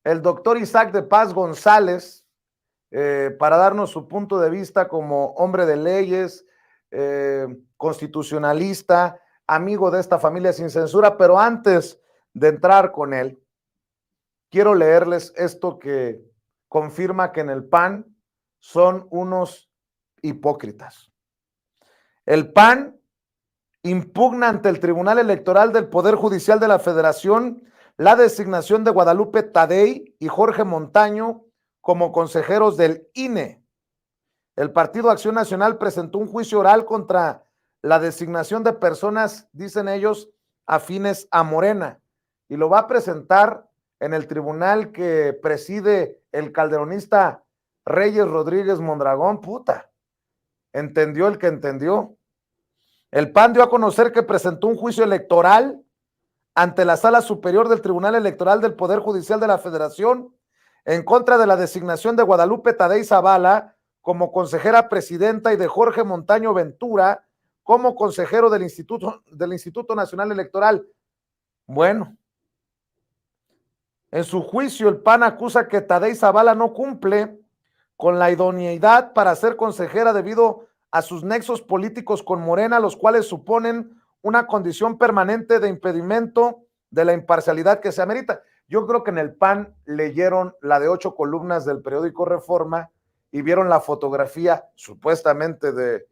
el doctor Isaac de Paz González para darnos su punto de vista como hombre de leyes, constitucionalista, amigo de esta familia sin censura, pero antes de entrar con él, quiero leerles esto que confirma que en el PAN son unos hipócritas. El PAN impugna ante el Tribunal Electoral del Poder Judicial de la Federación la designación de Guadalupe Tadei y Jorge Montaño como consejeros del INE. El Partido Acción Nacional presentó un juicio oral contra la designación de personas, dicen ellos, afines a Morena, y lo va a presentar en el tribunal que preside el calderonista Reyes Rodríguez Mondragón. Puta, entendió el que entendió. El PAN dio a conocer que presentó un juicio electoral ante la Sala Superior del Tribunal Electoral del Poder Judicial de la Federación en contra de la designación de Guadalupe Tadei Zavala como consejera presidenta y de Jorge Montaño Ventura como consejero del Instituto Nacional Electoral. Bueno, en su juicio el PAN acusa que Tadei Zavala no cumple con la idoneidad para ser consejera debido a sus nexos políticos con Morena, los cuales suponen una condición permanente de impedimento de la imparcialidad que se amerita. Yo creo que en el PAN leyeron la de 8 columnas del periódico Reforma y vieron la fotografía supuestamente de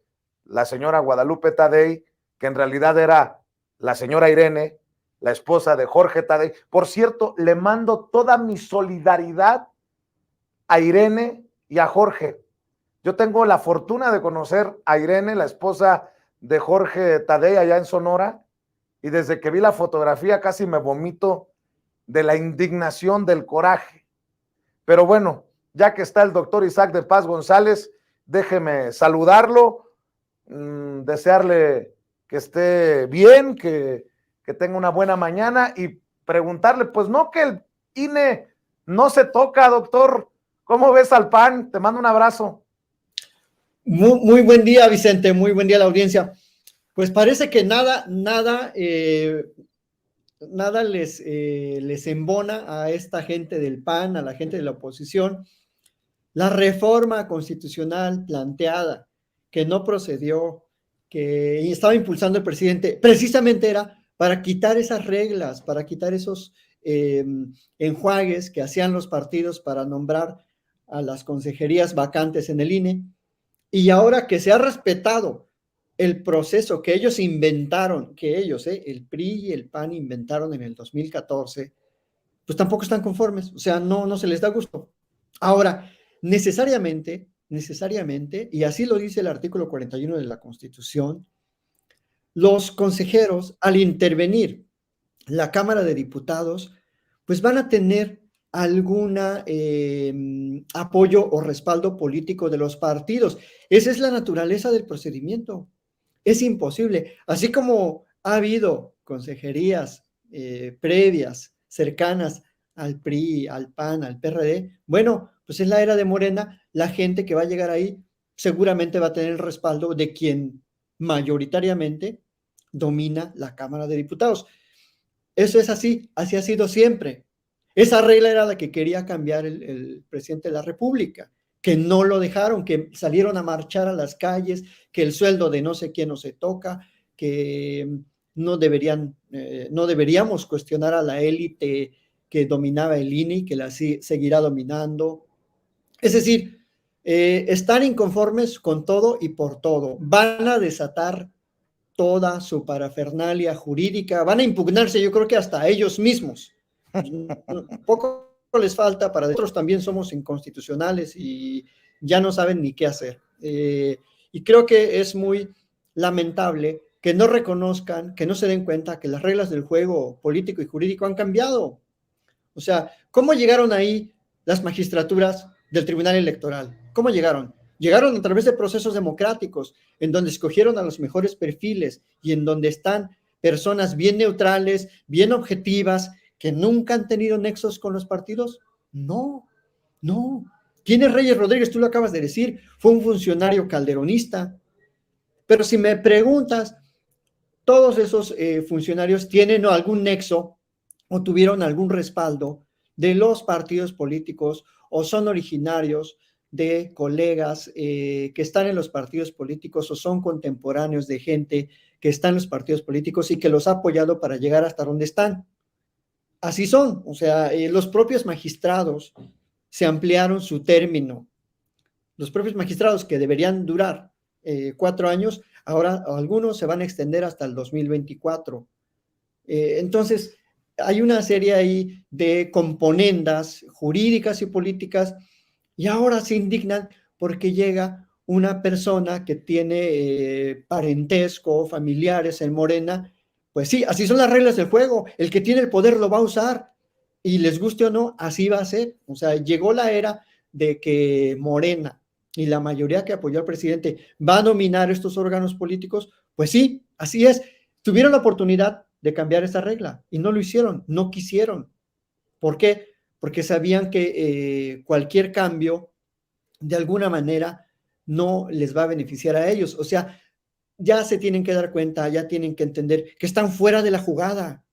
la señora Guadalupe Tadei, que en realidad era la señora Irene, la esposa de Jorge Tadei. Por cierto, le mando toda mi solidaridad a Irene y a Jorge. Yo tengo la fortuna de conocer a Irene, la esposa de Jorge Tadei, allá en Sonora, y desde que vi la fotografía casi me vomito de la indignación, del coraje. Pero bueno, ya que está el doctor Isaac de Paz González, déjeme saludarlo, desearle que esté bien, que tenga una buena mañana y preguntarle, pues no, que el INE no se toca, doctor. ¿Cómo ves al PAN? Te mando un abrazo. Muy buen día, Vicente, muy buen día a la audiencia. Pues parece que nada les embona a esta gente del PAN, a la gente de la oposición, la reforma constitucional planteada, que no procedió, que estaba impulsando el presidente, precisamente era para quitar esas reglas, para quitar esos enjuagues que hacían los partidos para nombrar a las consejerías vacantes en el INE. Y ahora que se ha respetado el proceso que ellos inventaron, el PRI y el PAN inventaron en el 2014, pues tampoco están conformes, o sea, no se les da gusto. Ahora, necesariamente, y así lo dice el artículo 41 de la Constitución, los consejeros, al intervenir la Cámara de Diputados, pues van a tener alguna apoyo o respaldo político de los partidos. Esa es la naturaleza del procedimiento. Es imposible. Así como ha habido consejerías previas, cercanas al PRI, al PAN, al PRD, bueno, pues en la era de Morena, la gente que va a llegar ahí seguramente va a tener el respaldo de quien mayoritariamente domina la Cámara de Diputados. Eso es así ha sido siempre. Esa regla era la que quería cambiar el presidente de la República, que no lo dejaron, que salieron a marchar a las calles, que el sueldo de no sé quién no se toca, que no deberíamos cuestionar a la élite que dominaba el INE y que la seguirá dominando. Es decir, están inconformes con todo y por todo. Van a desatar toda su parafernalia jurídica, van a impugnarse, yo creo que hasta ellos mismos. Poco les falta, para nosotros también somos inconstitucionales y ya no saben ni qué hacer. Y creo que es muy lamentable que no reconozcan, que no se den cuenta que las reglas del juego político y jurídico han cambiado. O sea, ¿cómo llegaron ahí las magistraturas del Tribunal Electoral? ¿Cómo llegaron? Llegaron a través de procesos democráticos, en donde escogieron a los mejores perfiles y en donde están personas bien neutrales, bien objetivas, que nunca han tenido nexos con los partidos. No. ¿Quién es Reyes Rodríguez? Tú lo acabas de decir, fue un funcionario calderonista. Pero si me preguntas, todos esos funcionarios tienen algún nexo o tuvieron algún respaldo de los partidos políticos o son originarios de colegas que están en los partidos políticos o son contemporáneos de gente que está en los partidos políticos y que los ha apoyado para llegar hasta donde están. Así son, o sea, los propios magistrados se ampliaron su término. Los propios magistrados que deberían durar 4 años, ahora algunos se van a extender hasta el 2024. Entonces, hay una serie ahí de componendas jurídicas y políticas y ahora se indignan porque llega una persona que tiene parentesco, familiares en Morena. Pues sí, así son las reglas del juego. El que tiene el poder lo va a usar y les guste o no, así va a ser. O sea, llegó la era de que Morena y la mayoría que apoyó al presidente va a dominar estos órganos políticos. Pues sí, así es. Tuvieron la oportunidad de cambiar esa regla y no lo hicieron, no quisieron. ¿Por qué? Porque sabían que cualquier cambio de alguna manera no les va a beneficiar a ellos. O sea, ya se tienen que dar cuenta, ya tienen que entender que están fuera de la jugada,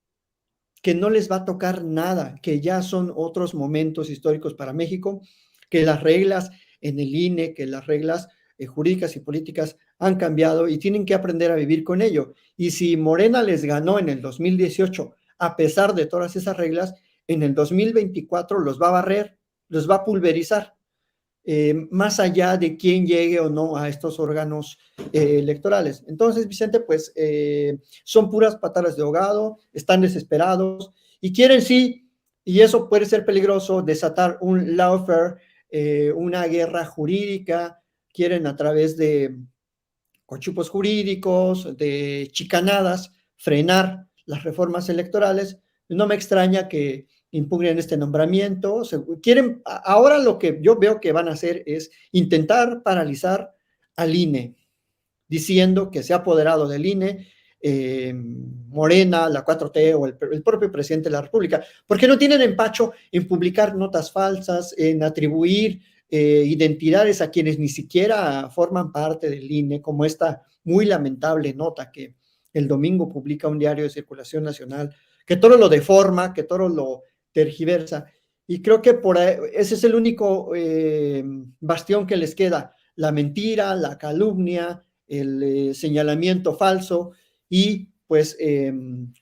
que no les va a tocar nada, que ya son otros momentos históricos para México, que las reglas en el INE, que las reglas jurídicas y políticas han cambiado y tienen que aprender a vivir con ello. Y si Morena les ganó en el 2018, a pesar de todas esas reglas, en el 2024 los va a barrer, los va a pulverizar. Más allá de quién llegue o no a estos órganos electorales. Entonces, Vicente, pues son puras patadas de ahogado, están desesperados y quieren sí, y eso puede ser peligroso, desatar un lawfare, una guerra jurídica, quieren a través de cochupos jurídicos, de chicanadas, frenar las reformas electorales. No me extraña que impugnen este nombramiento. Quieren, ahora lo que yo veo que van a hacer es intentar paralizar al INE, diciendo que se ha apoderado del INE Morena, la 4T o el propio presidente de la República, porque no tienen empacho en publicar notas falsas, en atribuir identidades a quienes ni siquiera forman parte del INE, como esta muy lamentable nota que el domingo publica un diario de circulación nacional, que todo lo deforma, que todo lo tergiversa, y creo que por ahí, ese es el único bastión que les queda, la mentira, la calumnia, el señalamiento falso, y pues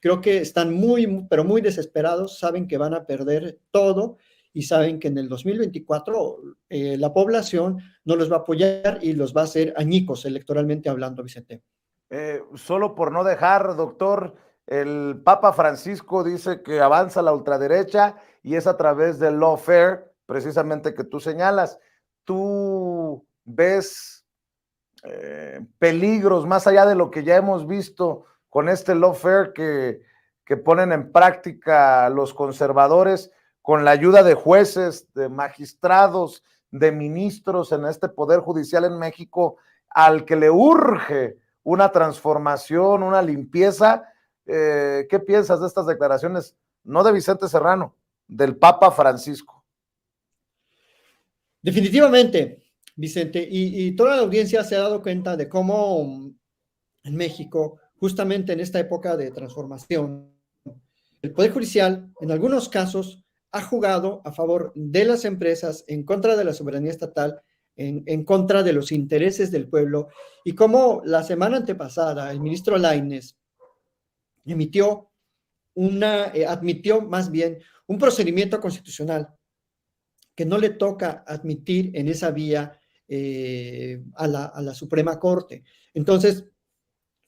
creo que están muy, pero muy desesperados, saben que van a perder todo y saben que en el 2024 la población no los va a apoyar y los va a hacer añicos electoralmente hablando, Vicente. Solo por no dejar, doctor, el Papa Francisco dice que avanza la ultraderecha y es a través del lawfare, precisamente que tú señalas. ¿Tú ves peligros más allá de lo que ya hemos visto con este lawfare que ponen en práctica los conservadores con la ayuda de jueces, de magistrados, de ministros en este poder judicial en México, al que le urge una transformación, una limpieza? ¿Qué piensas de estas declaraciones, no de Vicente Serrano, del Papa Francisco? Definitivamente, Vicente, y toda la audiencia se ha dado cuenta de cómo en México, justamente en esta época de transformación, el Poder Judicial, en algunos casos, ha jugado a favor de las empresas, en contra de la soberanía estatal, en contra de los intereses del pueblo, y como la semana antepasada el ministro Lainez admitió más bien un procedimiento constitucional que no le toca admitir en esa vía a la Suprema Corte. Entonces,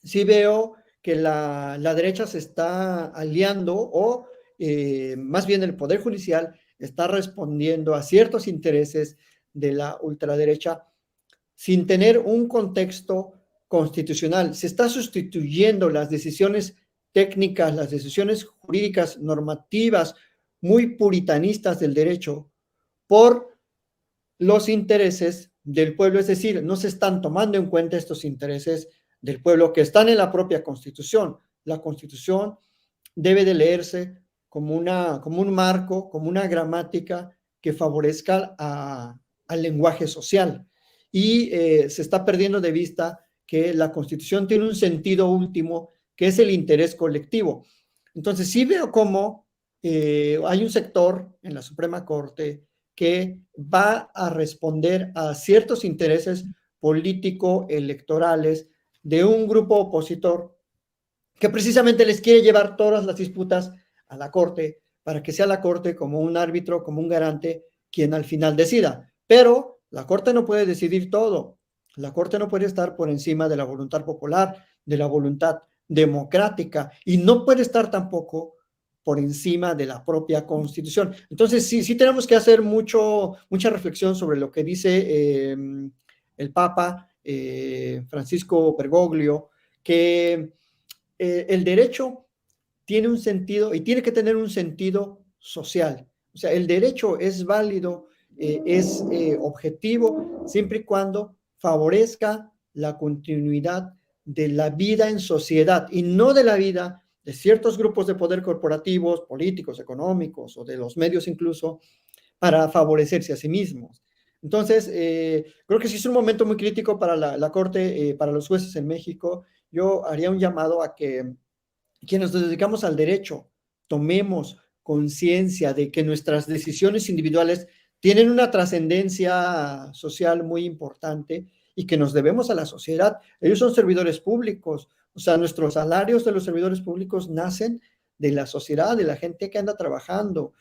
sí veo que la derecha se está aliando o más bien el Poder Judicial está respondiendo a ciertos intereses de la ultraderecha sin tener un contexto constitucional. Se está sustituyendo las decisiones técnicas, las decisiones jurídicas, normativas, muy puritanistas del derecho por los intereses del pueblo, es decir, no se están tomando en cuenta estos intereses del pueblo que están en la propia Constitución. La Constitución debe de leerse como un marco, como una gramática que favorezca al lenguaje social. Y se está perdiendo de vista que la Constitución tiene un sentido último, que es el interés colectivo. Entonces, sí veo cómo hay un sector en la Suprema Corte que va a responder a ciertos intereses político-electorales de un grupo opositor que precisamente les quiere llevar todas las disputas a la Corte para que sea la Corte como un árbitro, como un garante, quien al final decida. Pero la Corte no puede decidir todo. La Corte no puede estar por encima de la voluntad popular, de la voluntad democrática, y no puede estar tampoco por encima de la propia Constitución. Entonces, sí tenemos que hacer mucha reflexión sobre lo que dice el Papa Francisco Bergoglio, que el derecho tiene un sentido y tiene que tener un sentido social. O sea, el derecho es válido, es objetivo, siempre y cuando favorezca la continuidad de la vida en sociedad y no de la vida de ciertos grupos de poder corporativos, políticos, económicos o de los medios incluso, para favorecerse a sí mismos. Entonces, creo que sí es un momento muy crítico para la Corte, para los jueces en México. Yo haría un llamado a que quienes nos dedicamos al derecho tomemos conciencia de que nuestras decisiones individuales tienen una trascendencia social muy importante y que nos debemos a la sociedad. Ellos son servidores públicos, o sea, nuestros salarios de los servidores públicos nacen de la sociedad, de la gente que anda trabajando.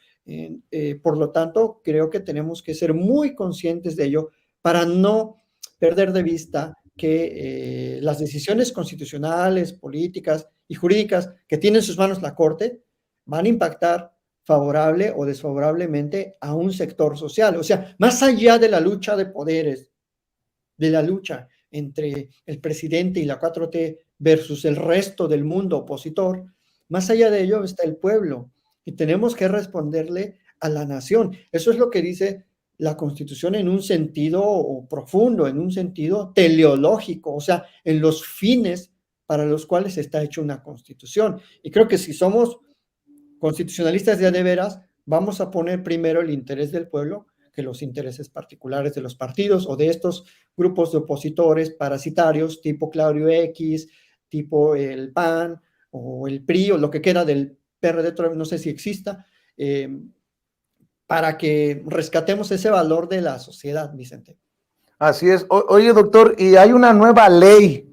Por lo tanto, creo que tenemos que ser muy conscientes de ello para no perder de vista que las decisiones constitucionales, políticas y jurídicas que tiene en sus manos la Corte van a impactar favorable o desfavorablemente a un sector social. O sea, más allá de la lucha de poderes, de la lucha entre el presidente y la 4T versus el resto del mundo opositor, más allá de ello está el pueblo y tenemos que responderle a la nación. Eso es lo que dice la Constitución en un sentido profundo, en un sentido teleológico, o sea, en los fines para los cuales está hecha una Constitución. Y creo que si somos constitucionalistas de veras, vamos a poner primero el interés del pueblo que los intereses particulares de los partidos o de estos grupos de opositores parasitarios tipo Claudio X, tipo el PAN o el PRI o lo que queda del PRD, no sé si exista, para que rescatemos ese valor de la sociedad, Vicente. Así es. Oye, doctor, y hay una nueva ley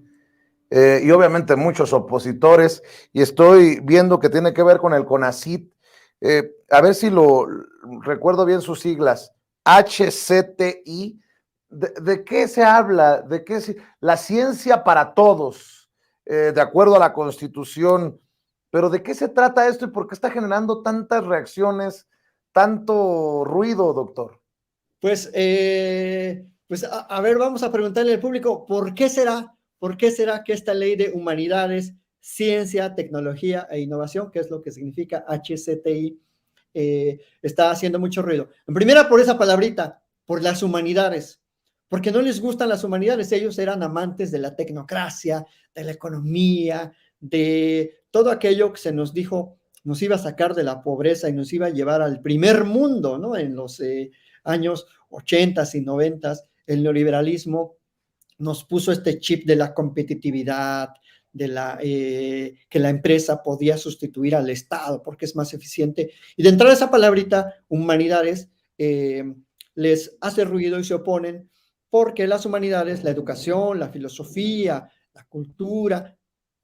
y obviamente muchos opositores, y estoy viendo que tiene que ver con el CONACYT, a ver si lo recuerdo bien sus siglas, HCTI. ¿De qué se habla? ¿De qué la ciencia para todos, de acuerdo a la Constitución? Pero ¿de qué se trata esto y por qué está generando tantas reacciones, tanto ruido, doctor? Pues, a ver, vamos a preguntarle al público, ¿por qué será? ¿Por qué será que esta ley de humanidades, ciencia, tecnología e innovación, que es lo que significa HCTI, está haciendo mucho ruido? En primera, por esa palabrita, por las humanidades, porque no les gustan las humanidades. Ellos eran amantes de la tecnocracia, de la economía, de todo aquello que se nos dijo nos iba a sacar de la pobreza y nos iba a llevar al primer mundo, ¿no? En los años 80 y 90, el neoliberalismo nos puso este chip de la competitividad, que la empresa podía sustituir al Estado porque es más eficiente. Y de entrada esa palabrita, humanidades, les hace ruido y se oponen porque las humanidades, la educación, la filosofía, la cultura,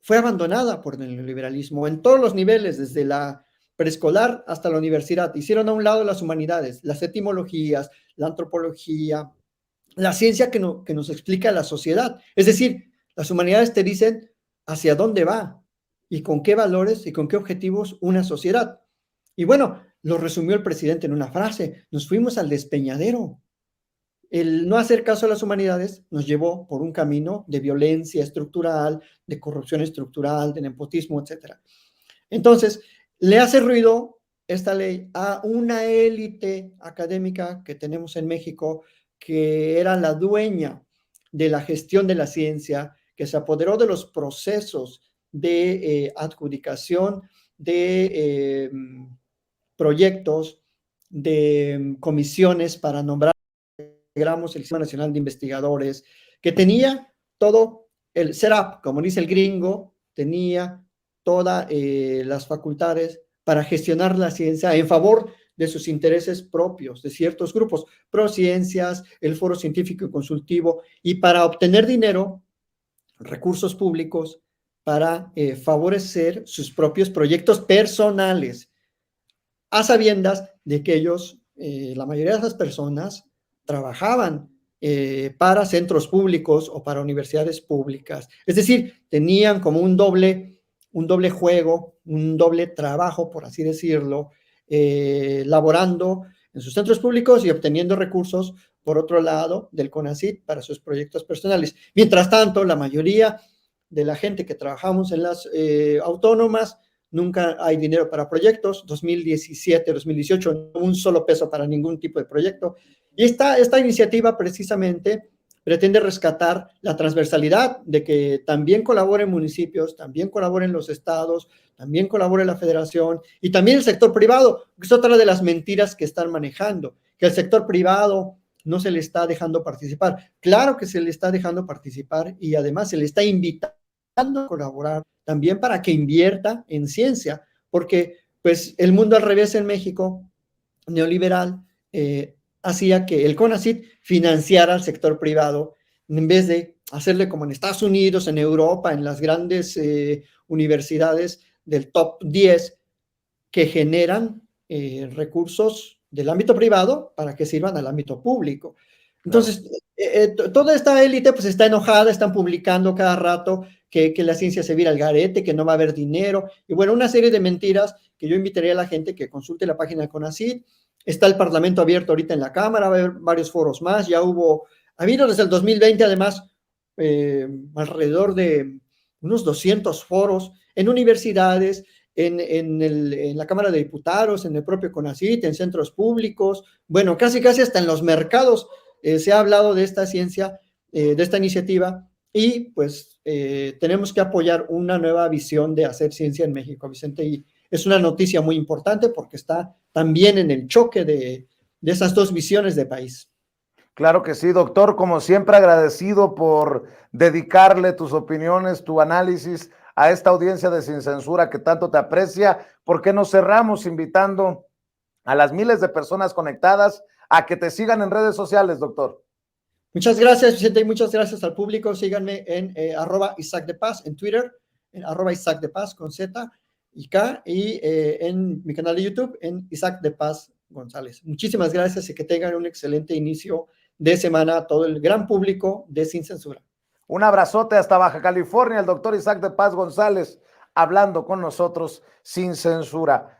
fue abandonada por el neoliberalismo en todos los niveles, desde la preescolar hasta la universidad. Hicieron a un lado las humanidades, las etimologías, la antropología, la ciencia que nos explica la sociedad. Es decir, las humanidades te dicen hacia dónde va y con qué valores y con qué objetivos una sociedad. Y bueno, lo resumió el presidente en una frase: nos fuimos al despeñadero. El no hacer caso a las humanidades nos llevó por un camino de violencia estructural, de corrupción estructural, de nepotismo, etc. Entonces, le hace ruido esta ley a una élite académica que tenemos en México, que era la dueña de la gestión de la ciencia, que se apoderó de los procesos de adjudicación de proyectos, de comisiones para nombrar, integramos el Sistema Nacional de Investigadores, que tenía todo el setup, como dice el gringo, tenía todas las facultades para gestionar la ciencia en favor de sus intereses propios, de ciertos grupos, Prociencias, el Foro Científico y Consultivo, y para obtener dinero, recursos públicos, para favorecer sus propios proyectos personales, a sabiendas de que ellos, la mayoría de esas personas, trabajaban para centros públicos o para universidades públicas. Es decir, tenían como un doble juego, un doble trabajo, por así decirlo, laborando en sus centros públicos y obteniendo recursos, por otro lado, del CONACYT para sus proyectos personales. Mientras tanto, la mayoría de la gente que trabajamos en las autónomas, nunca hay dinero para proyectos. 2017, 2018, un solo peso para ningún tipo de proyecto. Y esta iniciativa precisamente pretende rescatar la transversalidad de que también colaboren municipios, también colaboren los estados, también colabore la federación y también el sector privado, que es otra de las mentiras que están manejando, que el sector privado no se le está dejando participar. Claro que se le está dejando participar y además se le está invitando a colaborar también para que invierta en ciencia, porque pues el mundo al revés en México, neoliberal, hacía que el CONACYT financiara al sector privado en vez de hacerle como en Estados Unidos, en Europa, en las grandes universidades del top 10 que generan recursos del ámbito privado para que sirvan al ámbito público. Entonces, toda esta élite pues está enojada, están publicando cada rato que la ciencia se vira al garete, que no va a haber dinero, y bueno, una serie de mentiras que yo invitaría a la gente que consulte la página de CONACYT. Está el Parlamento abierto ahorita en la Cámara, va a haber varios foros más, ha habido desde el 2020 además alrededor de unos 200 foros en universidades, en la Cámara de Diputados, en el propio CONACYT, en centros públicos, bueno, casi hasta en los mercados se ha hablado de esta ciencia, de esta iniciativa, y pues tenemos que apoyar una nueva visión de hacer ciencia en México, Vicente, y es una noticia muy importante porque está también en el choque de esas dos visiones de país. Claro que sí, doctor, como siempre agradecido por dedicarle tus opiniones, tu análisis a esta audiencia de Sin Censura que tanto te aprecia. ¿Por qué no cerramos invitando a las miles de personas conectadas a que te sigan en redes sociales, doctor? Muchas gracias, Vicente, y muchas gracias al público. Síganme en @Isaac de Paz en Twitter, en @Isaac de Paz con Z y K, y en mi canal de YouTube, en Isaac de Paz González. Muchísimas gracias y que tengan un excelente inicio de semana a todo el gran público de Sin Censura. Un abrazote hasta Baja California, el doctor Isaac de Paz González, hablando con nosotros sin censura.